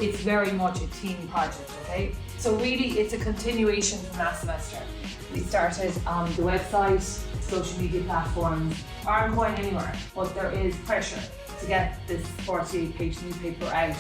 it's very much a team project, okay? So really, it's a continuation from last semester. We started the website, social media platforms aren't going anywhere, but there is pressure to get this 48-page newspaper out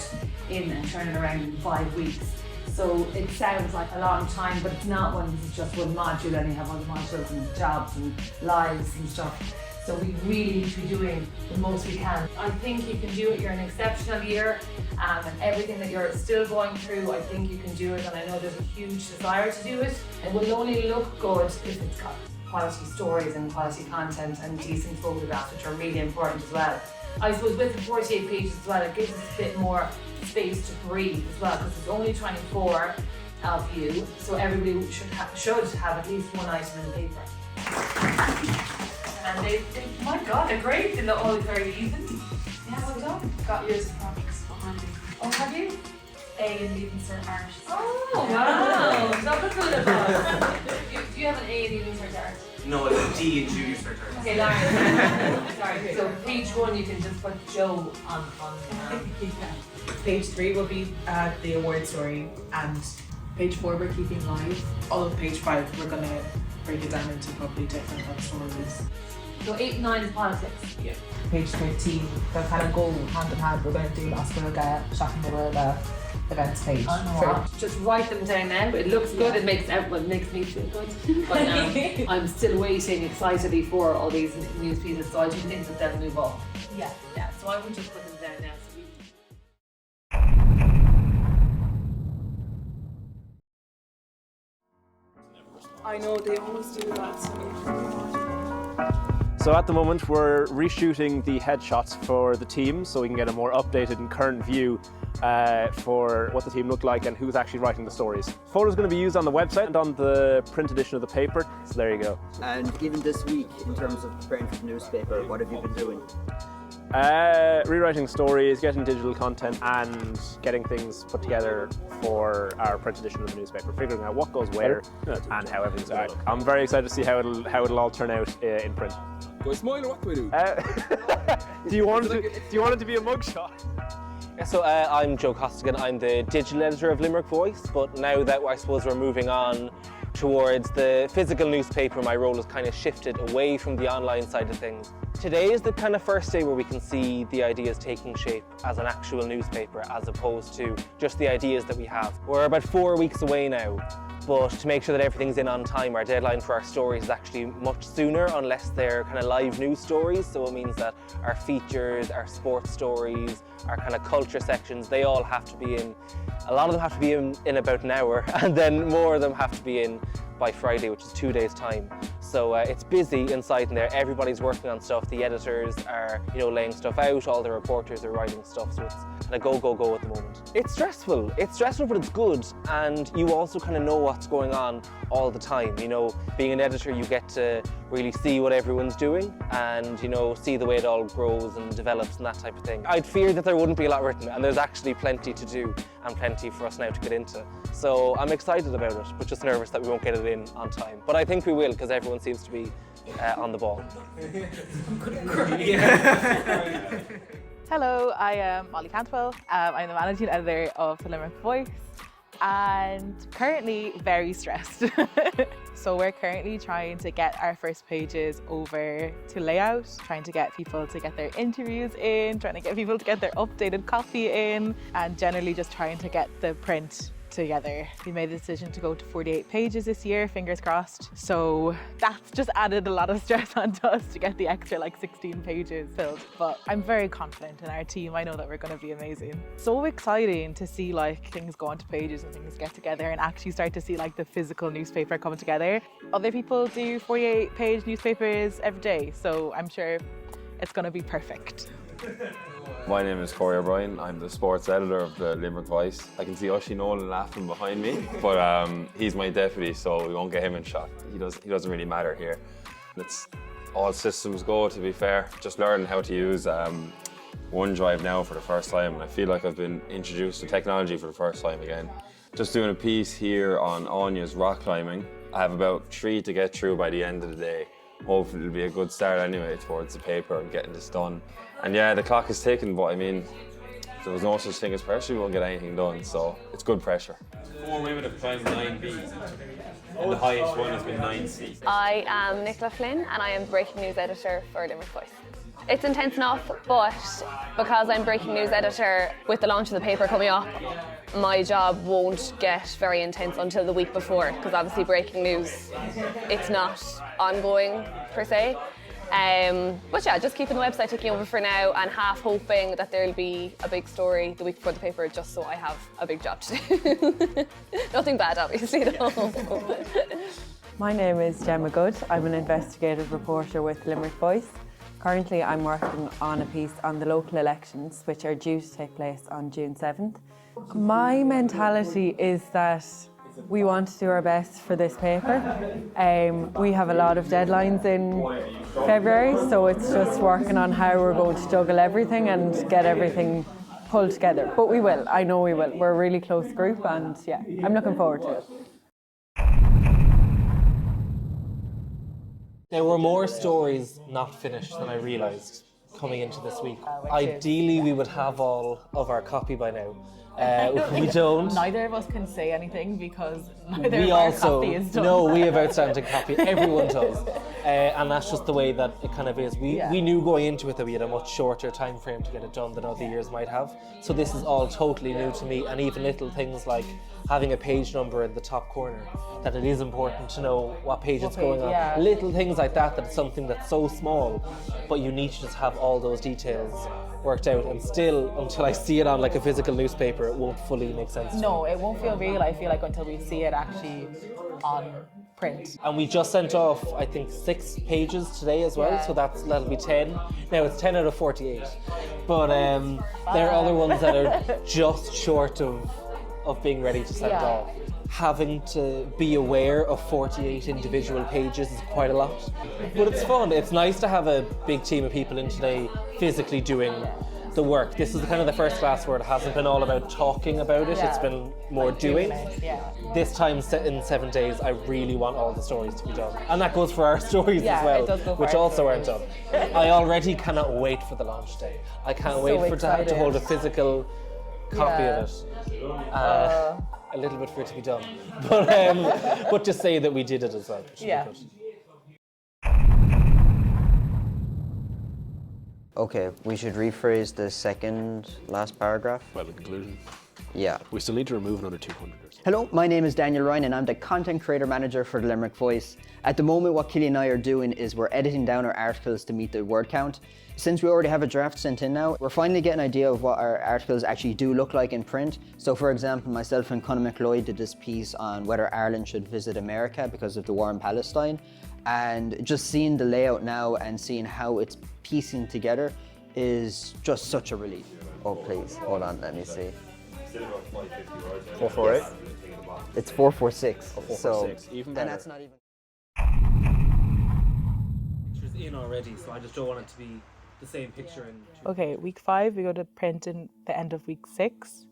in and turn it around in 5 weeks. So it sounds like a long time, but it's not when this is just one module and you have other modules and jobs and lives and stuff. So we really need to be doing the most we can. I think you can do it. You're an exceptional year, and everything that you're still going through, I think you can do it, and I know there's a huge desire to do it. It will only look good if it's got quality stories and quality content and decent photographs, which are really important as well. I suppose with the 48 pages as well, it gives us a bit more space to breathe as well, because it's only 24 of you, so everybody should have at least one item in the paper. And they my God, they're great. They look all very even. Yeah, well done. Got years of practice behind me. Oh, have you? A in Leaving Cert Art. Oh, wow. That was good about. Do you have an A in Leaving Cert Art? No, it's a D in Junior Cert Art. Okay, Lauren. Sorry. So page 1, you can just put Joe on. Page 3 will be the award story, and page 4 we're keeping live. All of page 5 we're gonna break it down into probably different stories. So 8 and 9 is politics. Yeah. Page 13, they'll kind of go hand in hand. We're going to do Oscar Shocking the World events page. Just write them down now. It looks good. It makes everyone makes me feel good. But I'm still waiting excitedly for all these news pieces. So I do think that they'll move up. Yeah. So I would just put them down now. I know, they always do that to me. So at the moment we're reshooting the headshots for the team so we can get a more updated and current view for what the team look like and who's actually writing the stories. Photos are going to be used on the website and on the print edition of the paper, so there you go. And even this week, in terms of preparing for the newspaper, what have you been doing? Rewriting stories, getting digital content and getting things put together for our print edition of the newspaper, figuring out what goes where and how everything's going to look. I'm very excited to see how it'll all turn out in print. Do I smile or what do I do? Do you want it to be a mugshot? So I'm Joe Costigan, I'm the digital editor of Limerick Voice, but now that I suppose we're moving on towards the physical newspaper, my role has kind of shifted away from the online side of things. Today is the kind of first day where we can see the ideas taking shape as an actual newspaper as opposed to just the ideas that we have. We're about 4 weeks away now, but to make sure that everything's in on time, our deadline for our stories is actually much sooner unless they're kind of live news stories. So it means that our features, our sports stories, our kind of culture sections, they all have to be in. A lot of them have to be in about an hour, and then more of them have to be in by Friday, which is 2 days' time. So it's busy inside in there. Everybody's working on stuff. The editors are, laying stuff out. All the reporters are writing stuff. So it's kind of go, go, go at the moment. It's stressful. It's stressful, but it's good. And you also kind of know what's going on all the time. Being an editor, you get to really see what everyone's doing and, see the way it all grows and develops and that type of thing. I'd fear that there wouldn't be a lot written, and there's actually plenty to do and plenty for us now to get into. So I'm excited about it, but just nervous that we won't get it in on time. But I think we will, because everyone seems to be on the ball. Hello, I am Molly Cantwell. I'm the managing editor of the Limerick Voice and currently very stressed. So we're currently trying to get our first pages over to layout, trying to get people to get their interviews in, trying to get people to get their updated copy in, and generally just trying to get the print together. We made the decision to go to 48 pages this year, fingers crossed. So that's just added a lot of stress onto us to get the extra 16 pages filled. But I'm very confident in our team. I know that we're going to be amazing. So exciting to see things go onto pages and things get together and actually start to see the physical newspaper come together. Other people do 48-page newspapers every day, so I'm sure it's going to be perfect. My name is Corey O'Brien. I'm the sports editor of the Limerick Voice. I can see Oisin Nolan laughing behind me, but he's my deputy, so we won't get him in shot. He doesn't really matter here. It's all systems go, to be fair. Just learning how to use OneDrive now for the first time, and I feel like I've been introduced to technology for the first time again. Just doing a piece here on Anya's rock climbing. I have about 3 to get through by the end of the day. Hopefully it'll be a good start anyway towards the paper and getting this done. And yeah, the clock is ticking, but I mean, there was no such thing as pressure, we won't get anything done, so it's good pressure. 4 women have climbed 9B, and the highest one has been 9C. I am Nicola Flynn and I am the breaking news editor for Limerick Voice. It's intense enough, but because I'm breaking news editor, with the launch of the paper coming up, my job won't get very intense until the week before, because obviously breaking news, it's not ongoing per se. But yeah, just keeping the website ticking over for now and half hoping that there'll be a big story the week before the paper, just so I have a big job to do. Nothing bad, obviously, though. My name is Gemma Good. I'm an investigative reporter with Limerick Voice. Currently, I'm working on a piece on the local elections, which are due to take place on June 7th. My mentality is that we want to do our best for this paper. We have a lot of deadlines in February, so it's just working on how we're going to juggle everything and get everything pulled together. But we will, I know we will. We're a really close group and yeah, I'm looking forward to it. There were more stories not finished than I realised coming into this week. Ideally, we would have all of our copy by now. We don't. Neither of us can say anything because neither of our copy is done. No, we have outstanding copy. Everyone does. And that's just the way that it kind of is. We knew going into it that we had a much shorter time frame to get it done than other years might have. So this is all totally new to me, and even little things like having a page number in the top corner, that it is important to know what page it's going on. Yeah. Little things like that, that it's something that's so small, but you need to just have all those details worked out, and still, until I see it on like a physical newspaper, it won't fully make sense to me. No, it won't feel real, I feel like, until we see it actually on print. And we just sent off, I think, 6 pages today as well, so that'll be 10. Now it's 10 out of 48, but there are other ones that are just short of being ready to send off. Having to be aware of 48 individual pages is quite a lot, but it's fun. It's nice to have a big team of people in today physically doing the work. This is kind of the first class where it hasn't been all about talking about it, it's been more doing. This time in 7 days, I really want all the stories to be done. And that goes for our stories as well, which also aren't done. I already cannot wait for the launch day. I can't wait to hold a physical copy of it. A little bit for it to be done, but just say that we did it as well. Okay, we should rephrase the second last paragraph. Well, the conclusion. Yeah. We still need to remove another 200. Hello, my name is Daniel Ryan and I'm the content creator manager for the Limerick Voice. At the moment, what Killy and I are doing is we're editing down our articles to meet the word count. Since we already have a draft sent in now, we're finally getting an idea of what our articles actually do look like in print. So for example, myself and Conor McLeod did this piece on whether Ireland should visit America because of the war in Palestine. And just seeing the layout now and seeing how it's piecing together is just such a relief. Oh please, hold on, let me see. 448? It's 446. 446, so even then better. that's not even. Picture's in already, so I just don't want it to be the same picture in. Okay, week 5, we go to print in the end of week 6.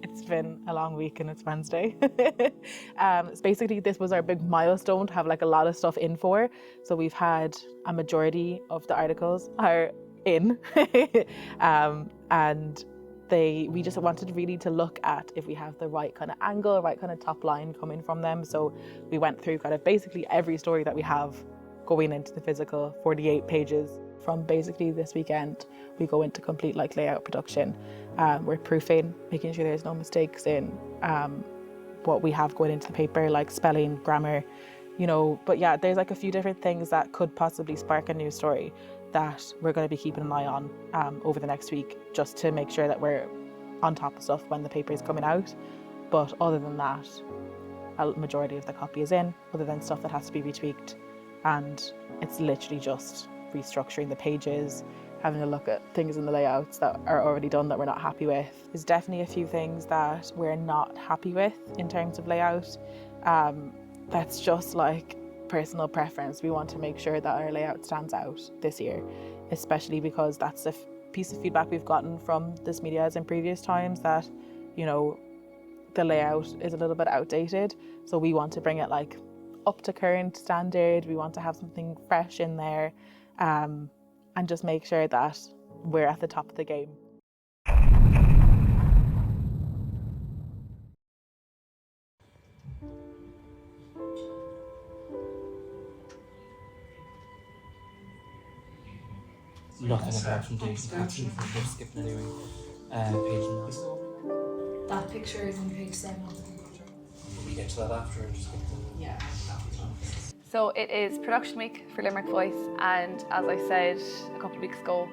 It's been a long week and it's Wednesday. So basically this was our big milestone to have like a lot of stuff in for. So we've had a majority of the articles are in and we just wanted really to look at if we have the right kind of angle, right kind of top line coming from them. So we went through kind of basically every story that we have going into the physical 48 pages. From basically this weekend, we go into complete like layout production. We're proofing, making sure there's no mistakes in what we have going into the paper, like spelling, grammar, you know. But yeah, there's like a few different things that could possibly spark a news story that we're going to be keeping an eye on over the next week, just to make sure that we're on top of stuff when the paper is coming out. But other than that, a majority of the copy is in, other than stuff that has to be retweaked. And it's literally just restructuring the pages, having a look at things in the layouts that are already done that we're not happy with. There's definitely a few things that we're not happy with in terms of layout. That's just like personal preference. We want to make sure that our layout stands out this year, especially because that's a piece of feedback we've gotten from this media as in previous times, that, you know, the layout is a little bit outdated. So we want to bring it like up to current standard. We want to have something fresh in there, and just make sure that we're at the top of the game. Nothing apart from dating Kathryn from just skipping anyway. Page 9. That picture is on page 7 of the computer. We get to that after and just skip the... Yeah. So it is production week for Limerick Voice, and as I said a couple of weeks ago,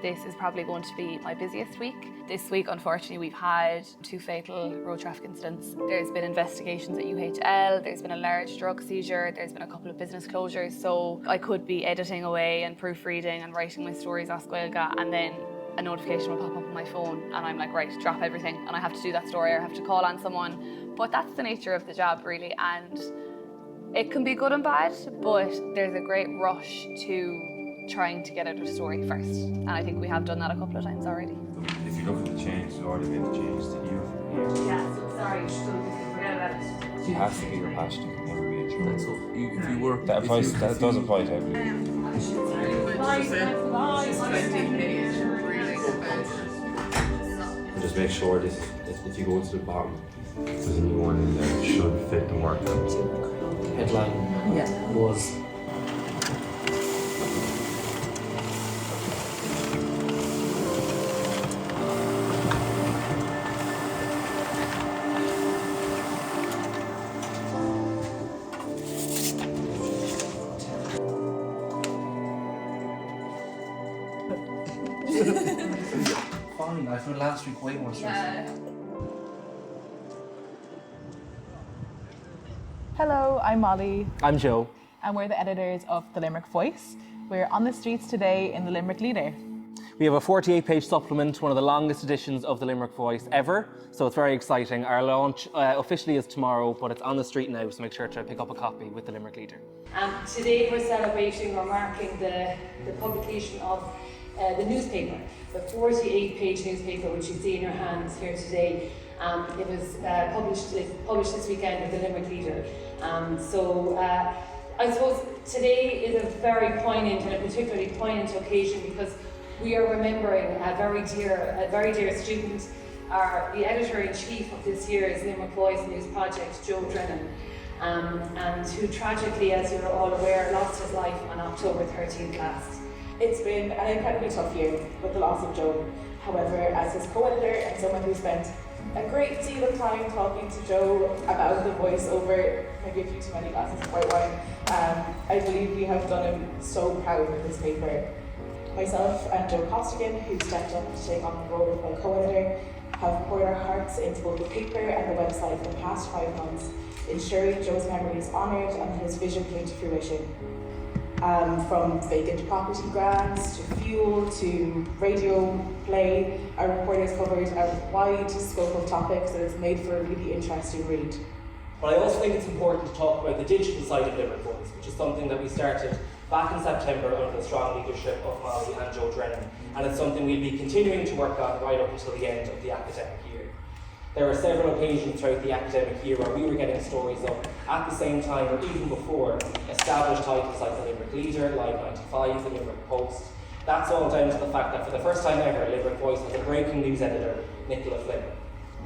this is probably going to be my busiest week. This week, unfortunately, we've had 2 fatal road traffic incidents. There's been investigations at UHL, there's been a large drug seizure, there's been a couple of business closures, so I could be editing away and proofreading and writing my stories as Gaeilge, and then a notification will pop up on my phone and I'm like, right, drop everything, and I have to do that story or I have to call on someone. But that's the nature of the job, really, and it can be good and bad, but there's a great rush to trying to get out a story first, and I think we have done that a couple of times already. If you look at the change, it's already made the change to you. Yeah, so sorry, so forget about it. It has to be your passion, it can never be a chore. So if you work... That does apply to everyone. And just make sure this, if you go to the bottom, there's a new one in there, it should fit the workout. Headline was... Fine, I found last week way more stressful. Hello, I'm Molly, I'm Joe. and we're the editors of the Limerick Voice. We're on the streets today in the Limerick Leader. We have a 48-page supplement, one of the longest editions of the Limerick Voice ever, so it's very exciting. Our launch officially is tomorrow, but it's on the street now, so make sure to pick up a copy with the Limerick Leader. Today we're celebrating or marking the publication of the newspaper, the 48-page newspaper which you see in your hands here today. It was published this weekend with the Limerick Leader. I suppose today is a very poignant and a particularly poignant occasion because we are remembering a very dear student, the editor-in-chief of this year's Limerick Voice News Project, Joe Drennan, and who tragically, as you're all aware, lost his life on October 13th last. It's been an incredibly tough year with the loss of Joe. However, as his co-editor and someone who spent a great deal of time talking to Joe about the voice over maybe a few too many glasses of white wine, I believe we have done him so proud with this paper. Myself and Joe Costigan, who stepped up to take on the role of my co-editor, have poured our hearts into both the paper and the website for the past 5 months, ensuring Joe's memory is honoured and his vision came to fruition. From vacant property grants to fuel to radio play, our reporters covered a wide scope of topics that has made for a really interesting read. But I also think it's important to talk about the digital side of Limerick Voice, which is something that we started back in September under the strong leadership of Molly and Joe Drennan, and it's something we'll be continuing to work on right up until the end of the academic year. There were several occasions throughout the academic year where we were getting stories up at the same time or even before established titles like the Limerick Leader, Live 95, the Limerick Post. That's all down to the fact that for the first time ever, Limerick Voice has a breaking news editor, Nicola Flynn.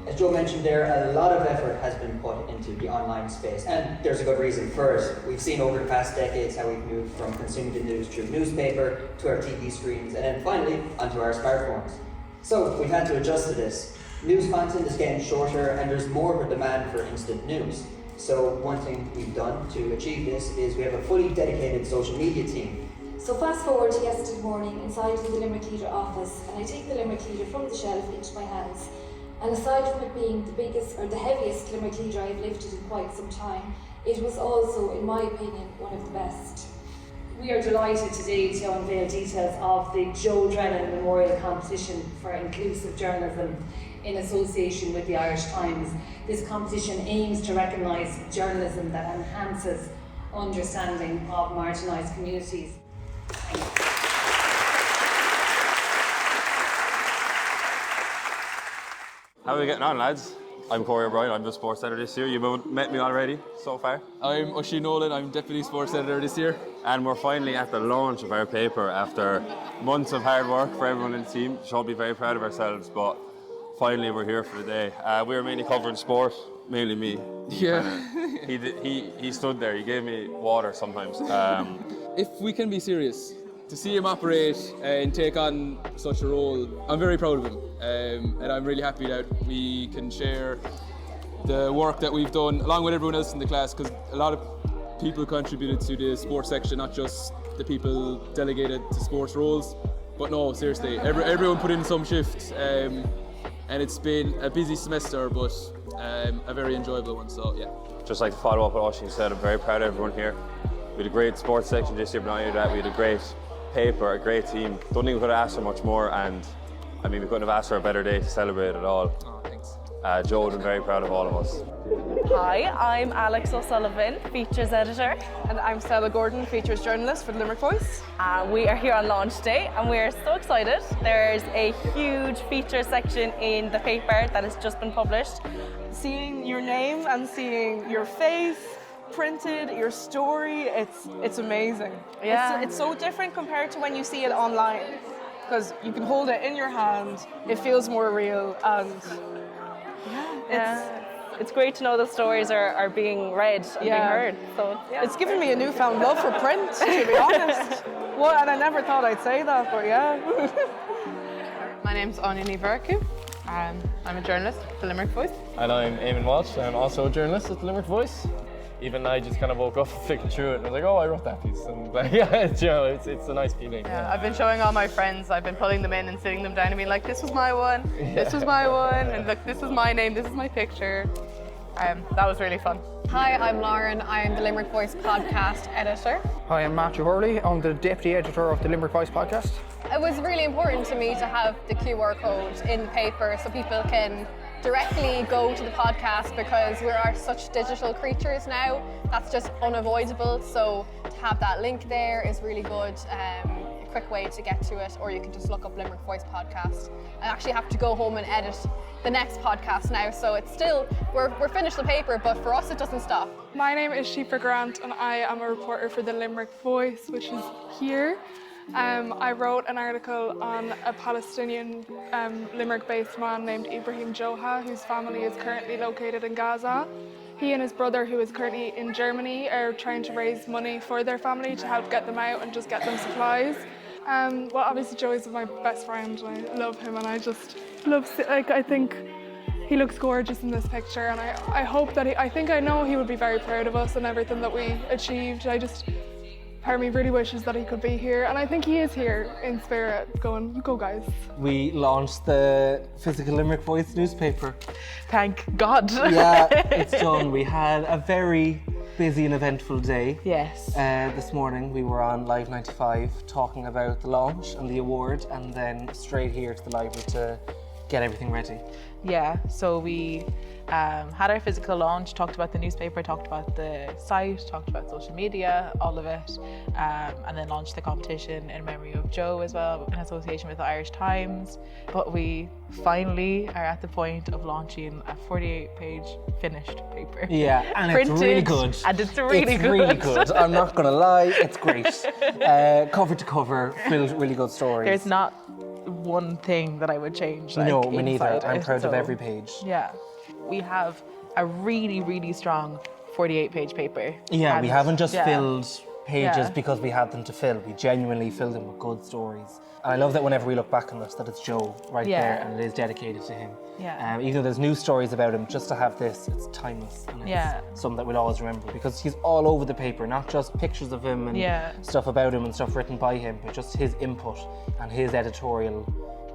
As Joe mentioned there, a lot of effort has been put into the online space, and there's a good reason for it. We've seen over the past decades how we've moved from consuming the news through newspaper to our TV screens, and then finally onto our smartphones. So we've had to adjust to this. News content is getting shorter, and there's more of a demand for instant news. So one thing we've done to achieve this is we have a fully dedicated social media team. So fast forward to yesterday morning inside the Limerick Leader office, and I take the Limerick Leader from the shelf into my hands. And aside from it being the biggest or the heaviest Limerick Leader I've lifted in quite some time, it was also, in my opinion, one of the best. We are delighted today to unveil details of the Joe Drennan Memorial Competition for Inclusive Journalism in association with the Irish Times. This competition aims to recognise journalism that enhances understanding of marginalised communities. How are we getting on, lads? I'm Corey O'Brien, I'm the sports editor this year. You've met me already so far. I'm Oisin Nolan, I'm deputy sports editor this year. And we're finally at the launch of our paper after months of hard work for everyone in the team. Should be very proud of ourselves, but finally we're here for the day. We were mainly covering sport, mainly me. Yeah. He stood there, he gave me water sometimes. If we can be serious, to see him operate and take on such a role, I'm very proud of him. And I'm really happy that we can share the work that we've done along with everyone else in the class, because a lot of people contributed to the sports section, not just the people delegated to sports roles. But no, seriously, everyone put in some shift. And it's been a busy semester, but a very enjoyable one, so yeah. Just like to follow up what Oisin said, I'm very proud of everyone here. We had a great sports section this year, but not only that, we had a great paper, a great team. Don't think we could have asked for much more, and I mean, we couldn't have asked for a better day to celebrate it all. Oh, thanks. Joe would have been very proud of all of us. Hi, I'm Alex O'Sullivan, features editor. And I'm Stella Gordon, features journalist for the Limerick Voice. We are here on launch day and we're so excited. There's a huge feature section in the paper that has just been published. Seeing your name and seeing your face printed, your story, it's amazing. Yeah. It's so different compared to when you see it online, because you can hold it in your hand, it feels more real, and it's great to know the stories are being read and being heard. So it's given me a newfound love for print, to be honest. Well, and I never thought I'd say that, but yeah. My name's Anya Niverku. I'm a journalist for Limerick Voice. And I'm Eamon Walsh. I'm also a journalist at the Limerick Voice. Even I just kind of woke up flicking through it and I was like, oh, I wrote that piece. And it's a nice feeling. Yeah, I've been showing all my friends, I've been pulling them in and sitting them down and being like, this was my one, this was my one, and look, this is my name, this is my picture. That was really fun. Hi, I'm Lauren. I'm the Limerick Voice podcast editor. Hi, I'm Matthew Hurley. I'm the deputy editor of the Limerick Voice podcast. It was really important to me to have the QR code in the paper so people can directly go to the podcast, because we are such digital creatures now. That's just unavoidable. So to have that link there is really good. A quick way to get to it, or you can just look up Limerick Voice podcast. I actually have to go home and edit the next podcast now, so it's still, we're finished the paper, but for us it doesn't stop. My name is Shifa Grant and I am a reporter for the Limerick Voice, which is here. I wrote an article on a Palestinian Limerick-based man named Ibrahim Joha, whose family is currently located in Gaza. He and his brother, who is currently in Germany, are trying to raise money for their family to help get them out and just get them supplies. Well, obviously Joe is my best friend and I love him, and I just love, I think he looks gorgeous in this picture, and I hope that I know he would be very proud of us and everything that we achieved. Part of me really wishes that he could be here, and I think he is here in spirit, going, you go guys. We launched the physical Limerick Voice newspaper. Thank God. Yeah, it's done. We had a very busy and eventful day. Yes. This morning we were on Live 95 talking about the launch and the award, and then straight here to the library to get everything ready. Yeah, so we had our physical launch, talked about the newspaper, talked about the site, talked about social media, all of it, and then launched the competition in memory of Joe as well, in association with the Irish Times. But we finally are at the point of launching a 48-page finished paper. Yeah, and printed, it's really good. And it's really good. It's really good. I'm not going to lie, it's great. Cover to cover, filled really good stories. There's not one thing that I would change. No, me neither. I'm proud of so, every page. Yeah. We have a really, really strong 48-page paper. Yeah, we haven't just filled pages Yeah. because we had them to fill. We genuinely filled them with good stories. And I love that whenever we look back on this, that it's Joe right there, and it is dedicated to him. Yeah. Even though there's new stories about him, just to have this, it's timeless. And it's something that we'll always remember, because he's all over the paper, not just pictures of him and stuff about him and stuff written by him, but just his input and his editorial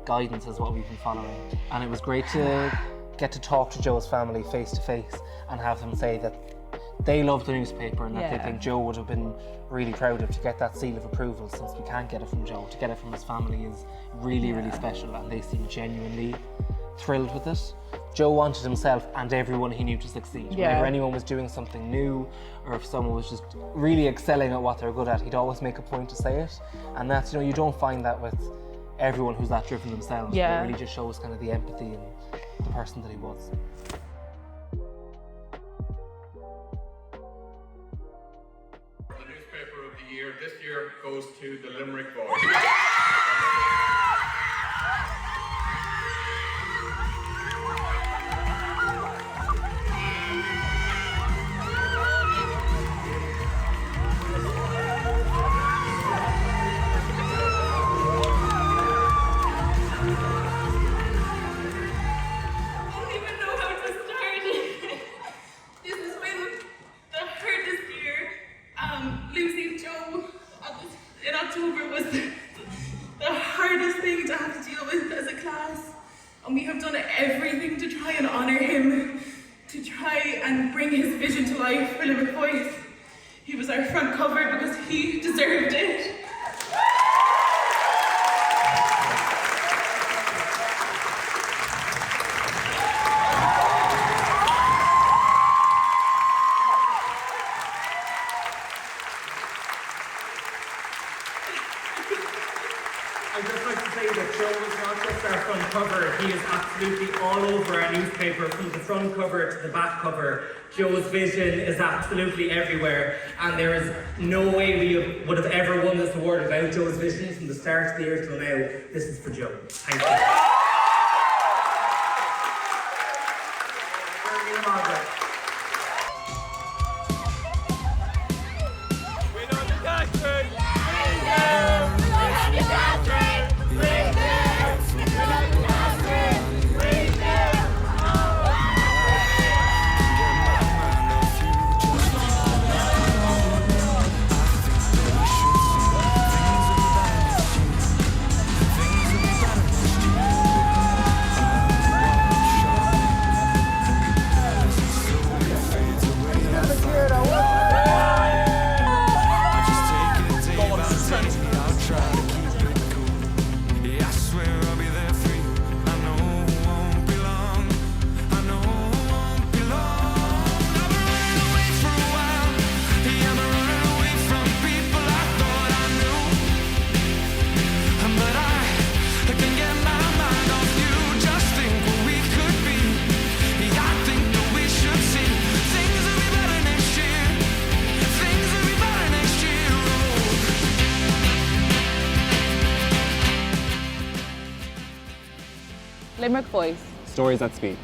guidance is what we've been following. And it was great to get to talk to Joe's family face to face and have them say that they love the newspaper and that they think Joe would have been really proud of, to get that seal of approval, since we can't get it from Joe. To get it from his family is really, really special, and they seem genuinely thrilled with it. Joe wanted himself and everyone he knew to succeed. Whenever anyone was doing something new, or if someone was just really excelling at what they're good at, he'd always make a point to say it. And that's, you don't find that with everyone who's that driven themselves. It really just shows kind of the empathy and the person that he was. goes to the Limerick Voice. Losing Joe in October was the hardest thing to have to deal with as a class, and we have done everything to try and honour him, to try and bring his vision to life for Limerick Voice. He was our front cover because he deserved it. I'd just like to say that Joe is not just our front cover, he is absolutely all over our newspaper, from the front cover to the back cover. Joe's vision is absolutely everywhere, and there is no way we would have ever won this award without Joe's vision from the start of the year till now. This is for Joe. Thank you. Margaret. Limerick Voice. Stories that speak.